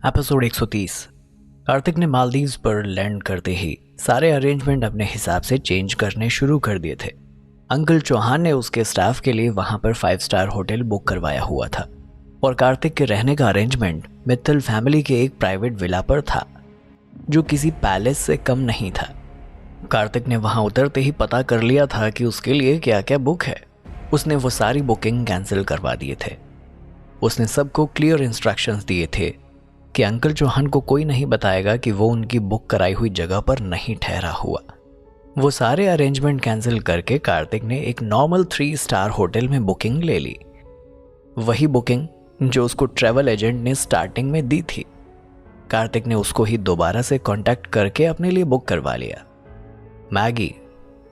Episode 130। Kartik ने मालदीव्स पर land करते ही सारे अरेंजमेंट अपने हिसाब से चेंज करने शुरू कर दिए थे। अंकल चौहान ने उसके स्टाफ के लिए वहां पर 5 स्टार होटल बुक करवाया हुआ था और कार्तिक के रहने का अरेंजमेंट मित्तल फैमिली के एक प्राइवेट विला पर था जो किसी पैलेस से कम नहीं था। कार्तिक ने वहां उतरते ही पता कर लिया था कि उसके लिए क्या क्या बुक है। उसने वो सारी बुकिंग कैंसिल करवा दिए थे। उसने सबको क्लियर इंस्ट्रक्शंस दिए थे कि अंकल चौहान को कोई नहीं बताएगा कि वो उनकी बुक कराई हुई जगह पर नहीं ठहरा हुआ। वो सारे अरेंजमेंट कैंसिल करके कार्तिक ने एक नॉर्मल 3 स्टार होटल में बुकिंग ले ली, वही बुकिंग जो उसको ट्रैवल एजेंट ने स्टार्टिंग में दी थी। कार्तिक ने उसको ही दोबारा से कांटेक्ट करके अपने लिए बुक करवा लिया। मैगी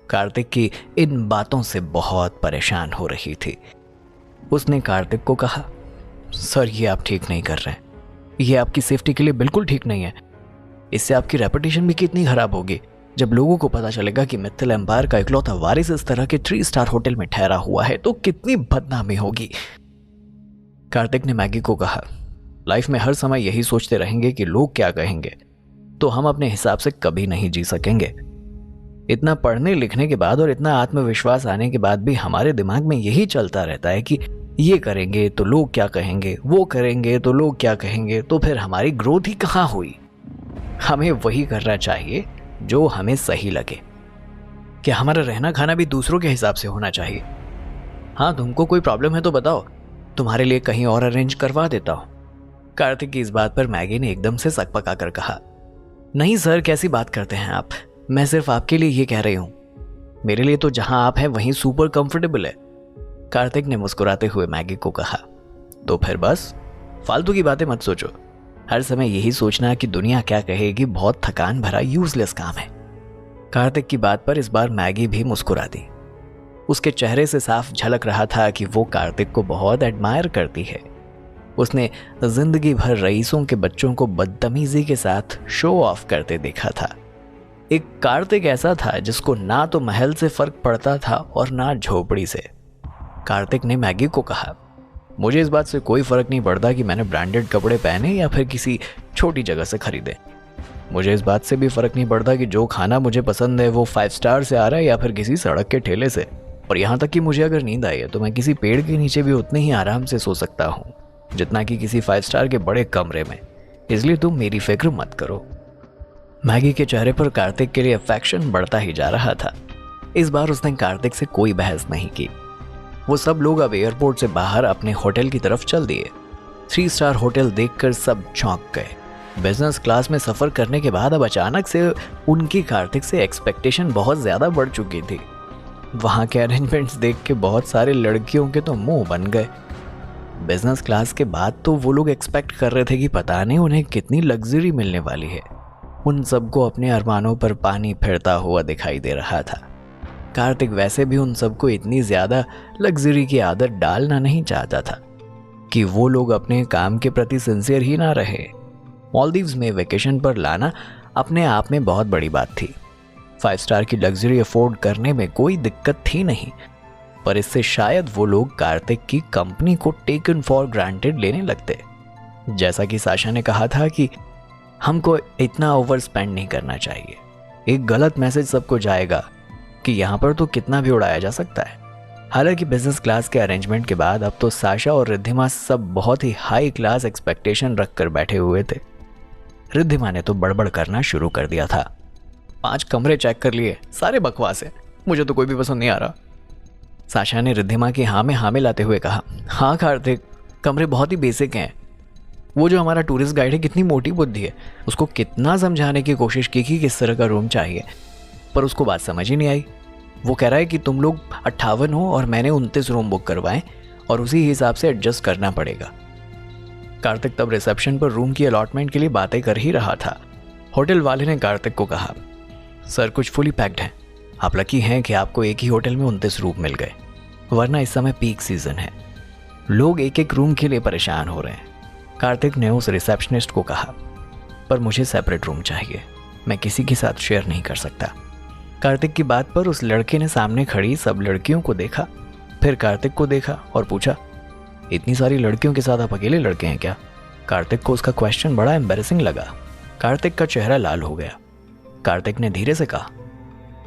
कार्तिक की इन बातों से बहुत परेशान हो रही थी। उसने कार्तिक को कहा, सर ये आप ठीक नहीं कर रहे हैं, ये आपकी सेफ्टी के लिए बिल्कुल ठीक नहीं है। इससे आपकी रेपुटेशन भी कितनी खराब होगी। जब लोगों को पता चलेगा कि मित्तल एम्पायर का इकलौता वारिस इस तरह के 3 स्टार होटल में ठहरा हुआ है तो कितनी बदनामी होगी। कार्तिक ने मैगी को कहा, लाइफ में हर समय यही सोचते रहेंगे कि लोग क्या कहेंगे तो हम अपने हिसाब से कभी नहीं जी सकेंगे। इतना पढ़ने लिखने के बाद और इतना आत्मविश्वास आने के बाद भी हमारे दिमाग में यही चलता रहता है कि ये करेंगे तो लोग क्या कहेंगे, वो करेंगे तो लोग क्या कहेंगे, तो फिर हमारी ग्रोथ ही कहाँ हुई। हमें वही करना चाहिए जो हमें सही लगे। क्या हमारा रहना खाना भी दूसरों के हिसाब से होना चाहिए। हाँ, तुमको कोई प्रॉब्लम है तो बताओ, तुम्हारे लिए कहीं और अरेंज करवा देता हूं। कार्तिक की इस बात पर मैगी ने एकदम से सकपका कर कहा, नहीं सर, कैसी बात करते हैं आप। मैं सिर्फ आपके लिए ये कह रही हूं। मेरे लिए तो जहां आप हैं वहीं सुपर कंफर्टेबल है। कार्तिक ने मुस्कुराते हुए मैगी को कहा, तो फिर बस फालतू की बातें मत सोचो। हर समय यही सोचना कि दुनिया क्या कहेगी बहुत थकान भरा यूजलेस काम है। कार्तिक की बात पर इस बार मैगी भी मुस्कुरा दी। उसके चेहरे से साफ झलक रहा था कि वो कार्तिक को बहुत एडमायर करती है। उसने जिंदगी भर रईसों के बच्चों को बदतमीजी के साथ शो ऑफ करते देखा था। एक कार्तिक ऐसा था जिसको ना तो महल से फर्क पड़ता था और ना झोपड़ी से। कार्तिक ने मैगी को कहा, मुझे इस बात से कोई फर्क नहीं पड़ता कि मैंने ब्रांडेड कपड़े पहने या फिर किसी छोटी जगह से खरीदे। मुझे इस बात से भी फर्क नहीं पड़ता कि जो खाना मुझे पसंद है वो 5 स्टार से आ रहा है या फिर किसी सड़क के ठेले से। और यहाँ तक कि मुझे अगर नींद आई है तो मैं किसी पेड़ के नीचे भी उतने ही आराम से सो सकता हूँ जितना कि किसी 5 स्टार के बड़े कमरे में। इसलिए तुम मेरी फिक्र मत करो। मैगी के चेहरे पर कार्तिक के लिए अफेक्शन बढ़ता ही जा रहा था। इस बार उसने कार्तिक से कोई बहस नहीं की। वो सब लोग अब एयरपोर्ट से बाहर अपने होटल की तरफ चल दिए। 3 स्टार होटल देखकर सब चौंक गए। बिजनेस क्लास में सफर करने के बाद अब अचानक से उनकी कार्तिक से एक्सपेक्टेशन बहुत ज्यादा बढ़ चुकी थी। वहां के अरेंजमेंट्स देख के बहुत सारे लड़कियों के तो मुंह बन गए। बिजनेस क्लास के बाद तो वो लोग एक्सपेक्ट कर रहे थे कि पता नहीं उन्हें कितनी लग्जरी मिलने वाली है। उन सबको अपने अरमानों पर पानी फिरता हुआ दिखाई दे रहा था। कार्तिक वैसे भी उन सबको इतनी ज्यादा लग्जरी की आदत डालना नहीं चाहता था कि वो लोग अपने काम के प्रति सिंसियर ही ना रहे। मालदीव्स में वेकेशन पर लाना अपने आप में बहुत बड़ी बात थी। 5 स्टार की लग्जरी अफोर्ड करने में कोई दिक्कत थी नहीं, पर इससे शायद वो लोग कार्तिक की कंपनी को टेकन फॉर ग्रांटेड लेने लगते। जैसा कि साशा ने कहा था कि हमको इतना ओवर स्पेंड नहीं करना चाहिए। एक गलत मैसेज सबको जाएगा कि यहाँ पर तो कितना भी उड़ाया जा सकता है। हालांकि बिजनेस क्लास के अरेंजमेंट के बाद अब तो साशा और रिद्धिमा सब बहुत ही हाई क्लास एक्सपेक्टेशन रखकर बैठे हुए थे। रिद्धिमा ने तो बड़बड़ करना शुरू कर दिया था। 5 कमरे चेक कर लिए, सारे बकवास है, मुझे तो कोई भी पसंद नहीं आ रहा। साशा ने रिद्धिमा की हाँ में हाँ मिलाते हुए कहा, हाँ कार्तिक, कमरे बहुत ही बेसिक हैं। वो जो हमारा टूरिस्ट गाइड है कितनी मोटी बुद्धि है, उसको कितना समझाने की कोशिश की कि किस तरह का रूम चाहिए, पर उसको बात समझ ही नहीं आई। वो कह रहा है कि तुम लोग 58 हो और मैंने 29 रूम बुक करवाए और उसी हिसाब से एडजस्ट करना पड़ेगा। कार्तिक तब रिसेप्शन पर रूम की अलॉटमेंट के लिए बातें कर ही रहा था। होटल वाले ने कार्तिक को कहा, सर कुछ फुली पैक्ड हैं, आप लकी हैं कि आपको एक ही होटल में 29 रूम मिल गए, वरना इस समय पीक सीजन है, लोग एक एक रूम के लिए परेशान हो रहे हैं। कार्तिक ने उस रिसेप्शनिस्ट को कहा, पर मुझे सेपरेट रूम चाहिए, मैं किसी के साथ शेयर नहीं कर सकता। कार्तिक की बात पर उस लड़के ने सामने खड़ी सब लड़कियों को देखा, फिर कार्तिक को देखा और पूछा, इतनी सारी लड़कियों के साथ आप अकेले लड़के हैं क्या? कार्तिक को उसका क्वेश्चन बड़ा एम्बैरेसिंग लगा। कार्तिक का चेहरा लाल हो गया। कार्तिक ने धीरे से कहा,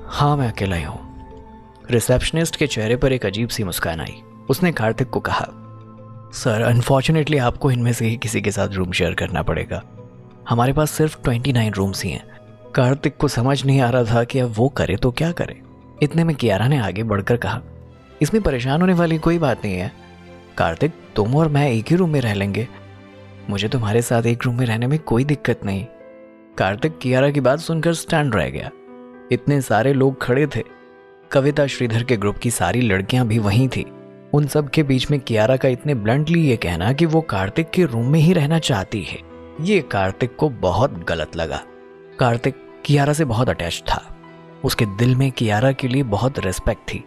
हाँ मैं अकेला ही हूं। रिसेप्शनिस्ट के चेहरे पर एक अजीब सी मुस्कान आई। उसने कार्तिक को कहा, सर अनफॉर्चुनेटली आपको इनमें से ही किसी के साथ रूम शेयर करना पड़ेगा। हमारे पास सिर्फ 29 रूम्स ही हैं। कार्तिक को समझ नहीं आ रहा था कि अब वो करे तो क्या करे। इतने में कियारा ने आगे बढ़कर कहा, इसमें परेशान होने वाली कोई बात नहीं है। कार्तिक, तुम और मैं एक ही रूम में रह लेंगे। मुझे तुम्हारे साथ एक रूम में रहने में कोई दिक्कत नहीं। कार्तिक कियारा की बात सुनकर स्टैंड रह गया। इतने सारे लोग खड़े थे। कविता श्रीधर के ग्रुप की सारी लड़कियां भी वहीं थी। उन सब के बीच में कियारा का इतने ब्लंटली ये कहना कि वो कार्तिक के रूम में ही रहना चाहती है, ये कार्तिक को बहुत गलत लगा। कार्तिक कियारा से बहुत अटैच था। उसके दिल में कियारा के लिए बहुत रिस्पेक्ट थी।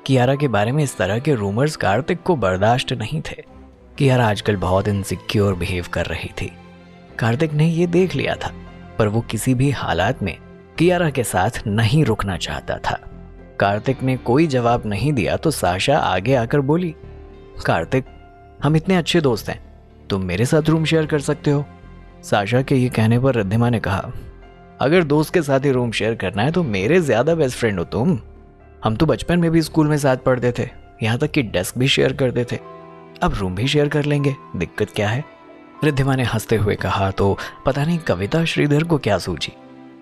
कियारा के बारे में इस तरह के रूमर्स कार्तिक को बर्दाश्त नहीं थे। कियारा आजकल बहुत इनसिक्योर बिहेव कर रही थी। कार्तिक ने ये देख लिया था, पर वो किसी भी हालात में कियारा के साथ नहीं रुकना चाहता था। कार्तिक ने कोई जवाब नहीं दिया तो साशा आगे आकर बोली, कार्तिक हम इतने अच्छे दोस्त हैं, तुम मेरे साथ रूम शेयर कर सकते हो। साशा के ये कहने पर रिद्धिमा ने कहा, अगर दोस्त के साथ ही रूम शेयर करना है तो मेरे ज्यादा बेस्ट फ्रेंड हो तुम। हम तो बचपन में भी स्कूल में साथ पढ़ते थे, यहाँ तक कि डेस्क भी शेयर करते थे। अब रूम भी शेयर कर लेंगे, दिक्कत क्या है। रिद्धिमा ने हंसते हुए कहा तो पता नहीं कविता श्रीधर को क्या सूझी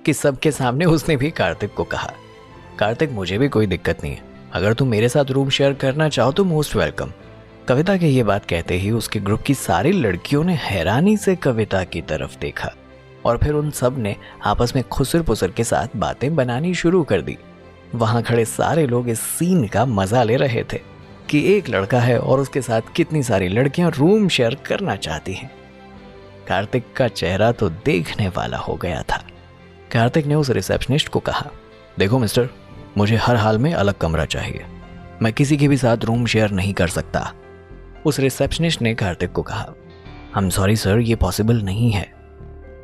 कि सबके सामने उसने भी कार्तिक को कहा, कार्तिक मुझे भी कोई दिक्कत नहीं है, अगर तुम मेरे साथ रूम शेयर करना चाहो तो मोस्ट वेलकम। कविता के ये बात कहते ही उसके ग्रुप की सारी लड़कियों ने हैरानी से कविता की तरफ देखा और फिर उन सब ने आपस में खुसर पुसर के साथ बातें बनानी शुरू कर दी। वहां खड़े सारे लोग इस सीन का मजा ले रहे थे कि एक लड़का है और उसके साथ कितनी सारी लड़कियां रूम शेयर करना चाहती हैं। कार्तिक का चेहरा तो देखने वाला हो गया था। कार्तिक ने उस रिसेप्शनिस्ट को कहा, देखो मिस्टर, मुझे हर हाल में अलग कमरा चाहिए, मैं किसी के भी साथ रूम शेयर नहीं कर सकता। उस रिसेप्शनिस्ट ने कार्तिक को कहा, आई एम सॉरी सर, ये पॉसिबल नहीं है।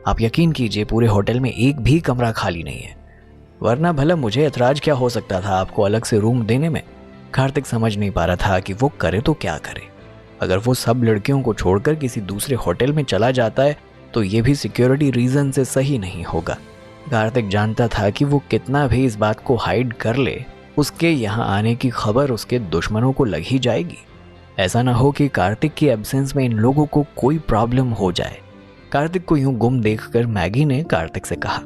आप यकीन कीजिए पूरे होटल में एक भी कमरा खाली नहीं है, वरना भला मुझे ऐतराज क्या हो सकता था आपको अलग से रूम देने में। कार्तिक समझ नहीं पा रहा था कि वो करे तो क्या करे। अगर वो सब लड़कियों को छोड़कर किसी दूसरे होटल में चला जाता है तो ये भी सिक्योरिटी रीजन से सही नहीं होगा। कार्तिक जानता था कि वो कितना भी इस बात को हाइड कर ले, उसके यहाँ आने की खबर उसके दुश्मनों को लग ही जाएगी। ऐसा ना हो कि कार्तिक की एब्सेंस में इन लोगों को कोई प्रॉब्लम हो जाए। कार्तिक को यूं गुम देखकर मैगी ने कार्तिक से कहा,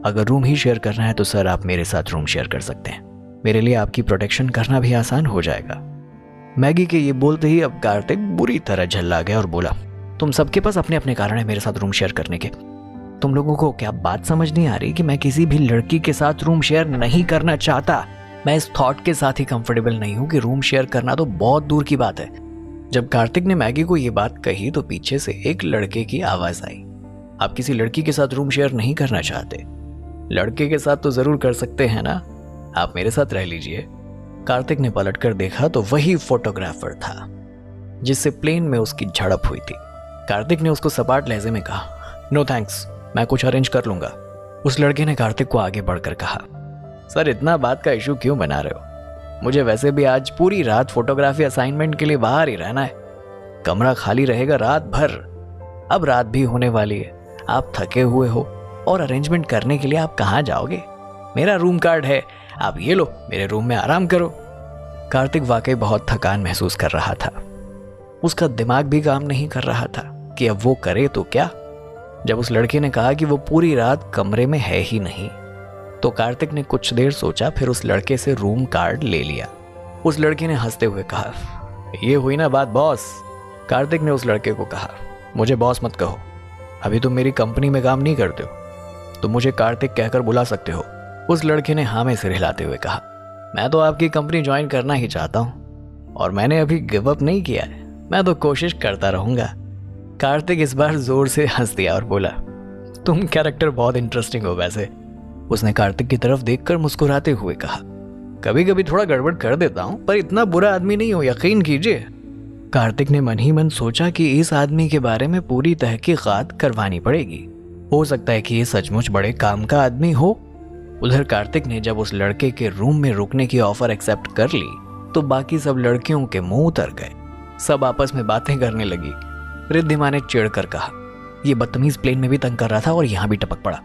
अगर रूम ही शेयर करना है तो सर आप मेरे साथ रूम शेयर कर सकते हैं, मेरे लिए आपकी प्रोटेक्शन करना भी आसान हो जाएगा। मैगी के ये बोलते ही अब कार्तिक बुरी तरह झल्ला गया और बोला, तुम सबके पास अपने अपने कारण है मेरे साथ रूम शेयर करने के। तुम लोगों को क्या बात समझ नहीं आ रही कि मैं किसी भी लड़की के साथ रूम शेयर नहीं करना चाहता। मैं इस थॉट के साथ ही कंफर्टेबल नहीं हूं कि रूम शेयर करना तो बहुत दूर की बात है। जब कार्तिक ने मैगी को ये बात कही तो पीछे से एक लड़के की आवाज आई, आप किसी लड़की के साथ रूम शेयर नहीं करना चाहते? लड़के के साथ तो जरूर कर सकते हैं ना, आप मेरे साथ रह लीजिए। कार्तिक ने पलटकर देखा तो वही फोटोग्राफर था जिससे प्लेन में उसकी झड़प हुई थी। कार्तिक ने उसको सपाट लहजे में कहा, नो थैंक्स, मैं कुछ अरेंज कर लूंगा। उस लड़के ने कार्तिक को आगे बढ़कर कहा, सर इतना बात का इशू क्यों बना रहे हो? मुझे वैसे भी आज पूरी रात फोटोग्राफी असाइनमेंट के लिए बाहर ही रहना है, कमरा खाली रहेगा रात भर। अब रात भी होने वाली है, आप थके हुए हो और अरेंजमेंट करने के लिए आप कहाँ जाओगे? मेरा रूम कार्ड है, आप ये लो, मेरे रूम में आराम करो। कार्तिक वाकई बहुत थकान महसूस कर रहा था। उसका दिमाग भी काम नहीं कर रहा था कि अब वो करे तो क्या। जब उस लड़के ने कहा कि वो पूरी रात कमरे में है ही नहीं तो कार्तिक ने कुछ देर सोचा, फिर उस लड़के से रूम कार्ड ले लिया। उस लड़के ने हंसते हुए कहा, ये हुई ना बात बॉस। कार्तिक ने उस लड़के को कहा, मुझे बॉस मत कहो, अभी तुम मेरी कंपनी में काम नहीं करते हो, तुम मुझे कार्तिक कहकर बुला सकते हो। उस लड़के ने हाँ में सिर हिलाते हुए कहा, मैं तो आपकी कंपनी ज्वाइन करना ही चाहता हूँ और मैंने अभी गिव अप नहीं किया है, मैं तो कोशिश करता रहूंगा। कार्तिक इस बार जोर से हंस दिया और बोला, तुम कैरेक्टर बहुत इंटरेस्टिंग हो वैसे। उसने कार्तिक की तरफ देखकर मुस्कुराते हुए कहा, कभी कभी थोड़ा गड़बड़ कर देता हूं पर इतना बुरा आदमी नहीं हो, यकीन कीजिए। कार्तिक ने मन ही मन सोचा कि इस आदमी के बारे में पूरी तहकीकात करवानी पड़ेगी, हो सकता है कि ये सचमुच बड़े काम का आदमी हो। उधर कार्तिक ने जब उस लड़के के रूम में रुकने की ऑफर एक्सेप्ट कर ली तो बाकी सब लड़कियों के मुंह उतर गए। सब आपस में बातें करने लगी। रिद्धिमा ने चिढ़कर कहा, ये बदतमीज प्लेन में भी तंग कर रहा था और यहाँ भी टपक पड़ा।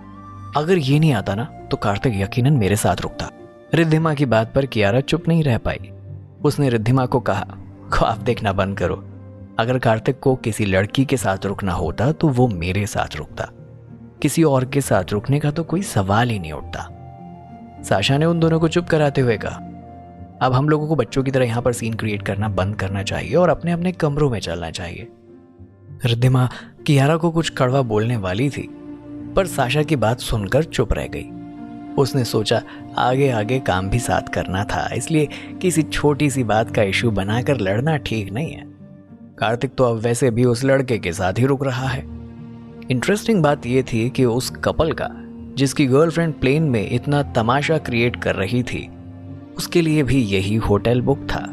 अगर ये नहीं आता ना तो कार्तिक यकीनन मेरे साथ रुकता। रिद्धिमा की बात पर कियारा चुप नहीं रह पाई। उसने रिद्धिमा को कहा, ख्वाब देखना बंद करो। अगर कार्तिक को किसी लड़की के साथ रुकना होता तो वो मेरे साथ रुकता, किसी और के साथ रुकने का तो कोई सवाल ही नहीं उठता। साशा ने उन दोनों को चुप कराते हुए कहा, अब हम लोगों को बच्चों की तरह यहाँ पर सीन क्रिएट करना बंद करना चाहिए और अपने अपने कमरों में चलना चाहिए। रिद्धिमा कियारा को कुछ कड़वा बोलने वाली थी, पर साशा की बात सुनकर चुप रह गई। उसने सोचा आगे आगे काम भी साथ करना था, इसलिए किसी छोटी सी बात का इशू बनाकर लड़ना ठीक नहीं है। कार्तिक तो अब वैसे भी उस लड़के के साथ ही रुक रहा है। इंटरेस्टिंग बात यह थी कि उस कपल का, जिसकी गर्लफ्रेंड प्लेन में इतना तमाशा क्रिएट कर रही थी, उसके लिए भी यही होटल बुक था।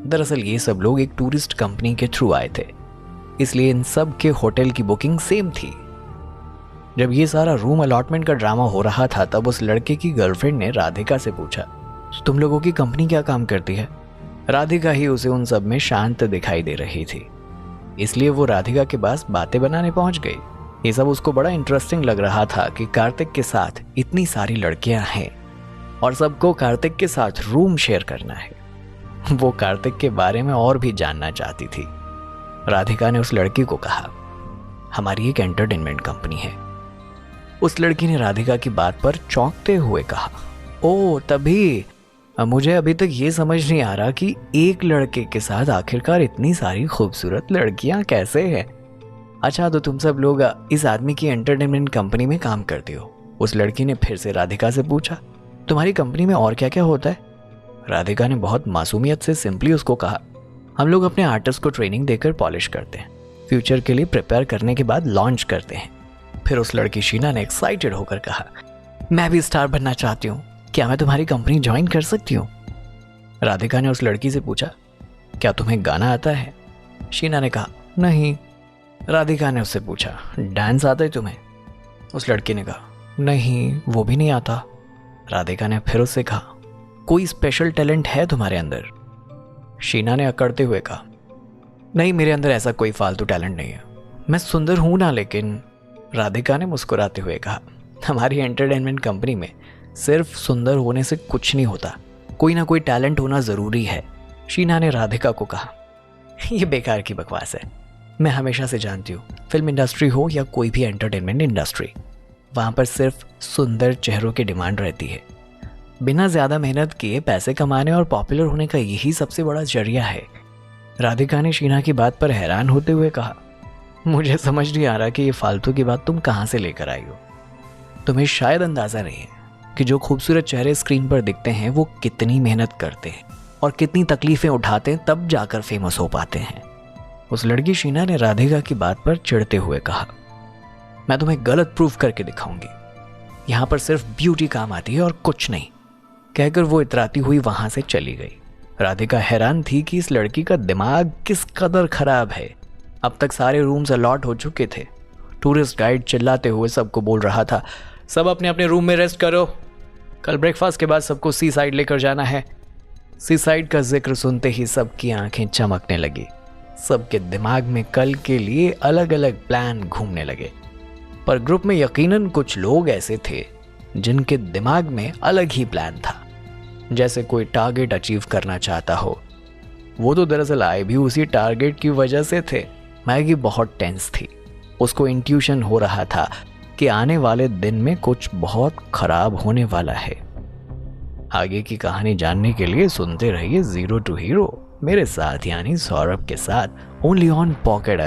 दरअसल ये सब लोग एक टूरिस्ट कंपनी के थ्रू आए थे, इसलिए इन सब के होटल की बुकिंग सेम थी। जब ये सारा रूम अलॉटमेंट का ड्रामा हो रहा था तब उस लड़के की गर्लफ्रेंड ने राधिका से पूछा, तुम लोगों की कंपनी क्या काम करती है? राधिका ही उसे उन सब में शांत दिखाई दे रही थी, इसलिए वो राधिका के पास बातें बनाने पहुंच गई। ये सब उसको बड़ा इंटरेस्टिंग लग रहा था कि कार्तिक के साथ इतनी सारी लड़कियां हैं और सबको कार्तिक के साथ रूम शेयर करना है। वो कार्तिक के बारे में और भी जानना चाहती थी। राधिका ने उस लड़की को कहा, हमारी एक एंटरटेनमेंट कंपनी है। उस लड़की ने राधिका की बात पर चौंकते हुए कहा, ओ तभी। मुझे अभी तक ये समझ नहीं आ रहा कि एक लड़के के साथ आखिरकार इतनी सारी खूबसूरत लड़कियां कैसे हैं। अच्छा, तो तुम सब लोग इस आदमी की एंटरटेनमेंट कंपनी में काम करते हो? उस लड़की ने फिर से राधिका से पूछा, तुम्हारी कंपनी में और क्या क्या होता है? राधिका ने बहुत मासूमियत से सिंपली उसको कहा, हम लोग अपने आर्टिस्ट को ट्रेनिंग देकर पॉलिश करते हैं, फ्यूचर के लिए प्रिपेयर करने के बाद लॉन्च करते हैं। फिर उस लड़की शीना ने एक्साइटेड होकर कहा, मैं भी स्टार बनना चाहती हूँ, क्या मैं तुम्हारी कंपनी ज्वाइन कर सकती हूँ? राधिका ने उस लड़की से पूछा, क्या तुम्हें गाना आता है? शीना ने कहा, नहीं। राधिका ने उससे पूछा, डांस आता है तुम्हें? उस लड़की ने कहा, नहीं, वो भी नहीं आता। राधिका ने फिर उससे कहा, कोई स्पेशल टैलेंट है तुम्हारे अंदर? शीना ने अकड़ते हुए कहा, नहीं, मेरे अंदर ऐसा कोई फालतू टैलेंट नहीं है, मैं सुंदर हूं ना। लेकिन राधिका ने मुस्कुराते हुए कहा, हमारी एंटरटेनमेंट कंपनी में सिर्फ सुंदर होने से कुछ नहीं होता, कोई ना कोई टैलेंट होना ज़रूरी है। शीना ने राधिका को कहा, यह बेकार की बकवास है। मैं हमेशा से जानती हूँ, फिल्म इंडस्ट्री हो या कोई भी एंटरटेनमेंट इंडस्ट्री, वहाँ पर सिर्फ सुंदर चेहरों की डिमांड रहती है। बिना ज़्यादा मेहनत किए पैसे कमाने और पॉपुलर होने का यही सबसे बड़ा जरिया है। राधिका ने शीना की बात पर हैरान होते हुए कहा, मुझे समझ नहीं आ रहा कि ये फालतू की बात तुम कहाँ से लेकर आई हो। तुम्हें शायद अंदाज़ा नहीं है कि जो खूबसूरत चेहरे स्क्रीन पर दिखते हैं वो कितनी मेहनत करते हैं और कितनी तकलीफें उठाते हैं, तब जाकर फेमस हो पाते हैं। उस लड़की शीना ने राधिका की बात पर चिढ़ते हुए कहा, मैं तुम्हें गलत प्रूफ करके दिखाऊंगी, यहाँ पर सिर्फ ब्यूटी काम आती है और कुछ नहीं। कहकर वो इतराती हुई वहां से चली गई। राधिका हैरान थी कि इस लड़की का दिमाग किस कदर खराब है। अब तक सारे रूम्स अलॉट हो चुके थे। टूरिस्ट गाइड चिल्लाते हुए सबको बोल रहा था, सब अपने अपने रूम में रेस्ट करो, कल ब्रेकफास्ट के बाद सबको सी साइड लेकर जाना है। सी साइड का जिक्र सुनते ही सबकी आंखें चमकने लगी। सबके दिमाग में कल के लिए अलग अलग प्लान घूमने लगे, पर ग्रुप में यकीनन कुछ लोग ऐसे थे जिनके दिमाग में अलग ही प्लान था, जैसे कोई टारगेट अचीव करना चाहता हो। वो तो दरअसल आए भी उसी टारगेट की वजह से थे। मैगी बहुत टेंस थी, उसको इंट्यूशन हो रहा था कि आने वाले दिन में कुछ बहुत खराब होने वाला है। आगे की कहानी जानने के लिए सुनते रहिए 0 to Hero मेरे साथ, यानी सौरभ के साथ, ओनली ऑन पॉकेट।